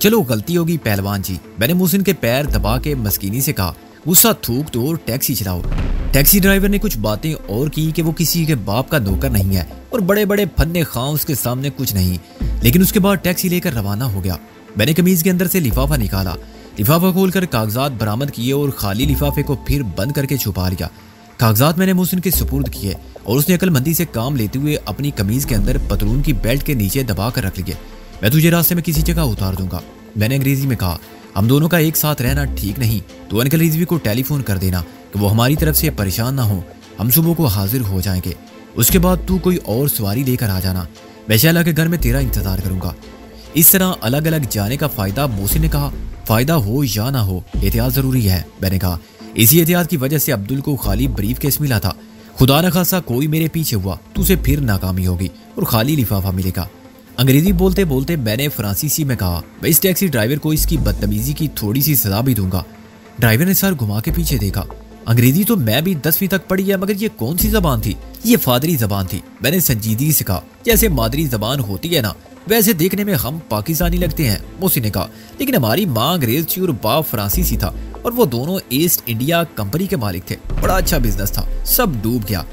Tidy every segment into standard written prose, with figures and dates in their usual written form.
चलो गलती होगी पहलवान जी, मैंने मोहसिन के पैर दबा के मस्कीनी से कहा। गुस्सा थूक दो और टैक्सी चलाओ। टैक्सी ड्राइवर ने कुछ बातें और की कि वो किसी के बाप का नौकर नहीं है और बड़े बड़े फन्ने खां उसके सामने कुछ नहीं, लेकिन उसके बाद टैक्सी लेकर रवाना हो गया। मैंने कमीज के अंदर से लिफाफा निकाला, लिफाफा खोलकर कागजात बरामद किए और खाली लिफाफे को फिर बंद करके छुपा लिया। कागजात मैंने मोहसिन के सुपुर्द किए और उसने अक्लमंदी से काम लेते हुए अपनी कमीज के अंदर पतलून की बेल्ट के नीचे दबा कर रख लिए। मैं तुझे रास्ते में किसी जगह उतार दूंगा, मैंने अंग्रेजी में कहा। हम दोनों का एक साथ रहना ठीक नहीं, तो अंकल रिजवी को टेलीफोन कर देना कि वो हमारी तरफ से परेशान ना हो, हम सुबह को हाजिर हो जाएंगे। उसके बाद तू कोई और सवारी लेकर आ जाना, मैं शैला के घर में तेरा इंतजार करूंगा। इस तरह अलग अलग जाने का फायदा, मोहसिन ने कहा। फायदा हो या ना हो, एहतियात जरूरी है, मैंने कहा। इसी एहतियात की वजह से अब्दुल को खाली ब्रीफ केस मिला था। खुदा न खासा कोई मेरे पीछे हुआ तो उसे फिर नाकामी होगी और खाली लिफाफा मिलेगा। अंग्रेजी बोलते बोलते मैंने फ्रांसीसी में कहा, मैं इस टैक्सी ड्राइवर को इसकी बदतमीजी की थोड़ी सी सजा भी दूंगा। ड्राइवर ने सर घुमा के पीछे देखा। अंग्रेजी तो मैं भी 10वीं तक पढ़ी है, मगर ये कौन सी जबान थी? ये फादरी जबान थी, मैंने संजीदगी से कहा। जैसे मादरी जबान होती है ना, वैसे देखने में हम पाकिस्तानी लगते हैं, मोहसिन ने कहा, लेकिन हमारी माँ अंग्रेज थी और बाप फ्रांसीसी था और वो दोनों ईस्ट इंडिया कंपनी के मालिक थे। बड़ा अच्छा बिजनेस था, सब डूब गया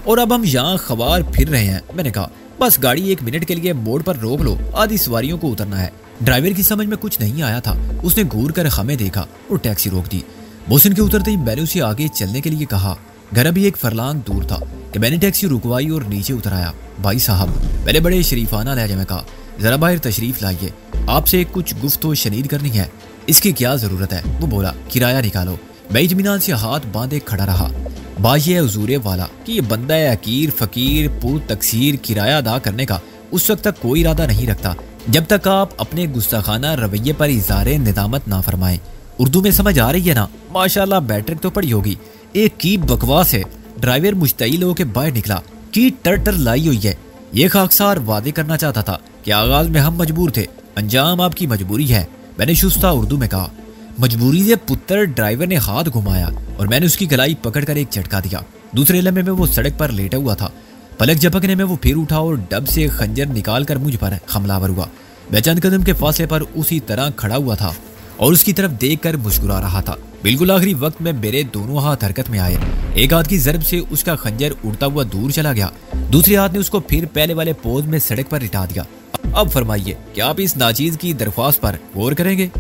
और अब हम यहाँ खवार फिर रहे हैं। मैंने कहा, बस गाड़ी 1 मिनट के लिए मोड़ पर रोक लो, आधी सवारियों को उतरना है। ड्राइवर की समझ में कुछ नहीं आया था, उसने घूर कर हमें देखा और टैक्सी रोक दी। मोहसिन के उतरते ही मैंने उसे आगे चलने के लिए कहा। घर अभी 1 फरलांग दूर था कि मैंने टैक्सी रुकवाई और नीचे उतराया। भाई साहब, मैंने बड़े शरीफाना लहजे में कहा, जरा बाहर तशरीफ लाइए, आपसे कुछ गुफ्तगू शनीद करनी है। इसकी क्या जरूरत है? वो बोला, किराया निकालो। मैं इत्मीनान से हाथ बांधे खड़ा रहा। बात यह है हुजूरे वाला कि ये बंदा है हकीर फकीर पुर तकसीर किराया अदा करने का उस वक्त तक कोई इरादा नहीं रखता जब तक आप अपने गुस्ताखाना रवैये पर इज़ारे निदामत ना फरमाएं। उर्दू में समझ आ रही है ना? माशाल्लाह मैट्रिक तो पढ़ी होगी। एक की बकवास है। ड्राइवर मुश्तइल होकर बाहर निकला की टर लाई हुई है। ये खाकसार वादे करना चाहता था कि आगाज में हम मजबूर थे, अंजाम आपकी मजबूरी है, मैंने शुस्ता उर्दू में कहा। मजबूरी से पुत्र, ड्राइवर ने हाथ घुमाया और मैंने उसकी गलाई पकड़कर एक झटका दिया। दूसरे लम्हे में वो सड़क पर लेटा हुआ था। पलक झपकने में वो फिर उठा और डब से खंजर निकालकर मुझ पर हमलावर हुआ। मैं चंद कदम के फासले पर उसी तरह खड़ा हुआ था और उसकी तरफ देखकर मुस्कुरा रहा था। बिल्कुल आखिरी वक्त में मेरे दोनों हाथ हरकत में आए। एक हाथ की ज़रब से उसका खंजर उड़ता हुआ दूर चला गया, दूसरे हाथ ने उसको फिर पहले वाले पोज में सड़क पर लिटा दिया। अब फरमाइए, क्या आप इस नाचीज की दरख्वास्त पर गौर करेंगे?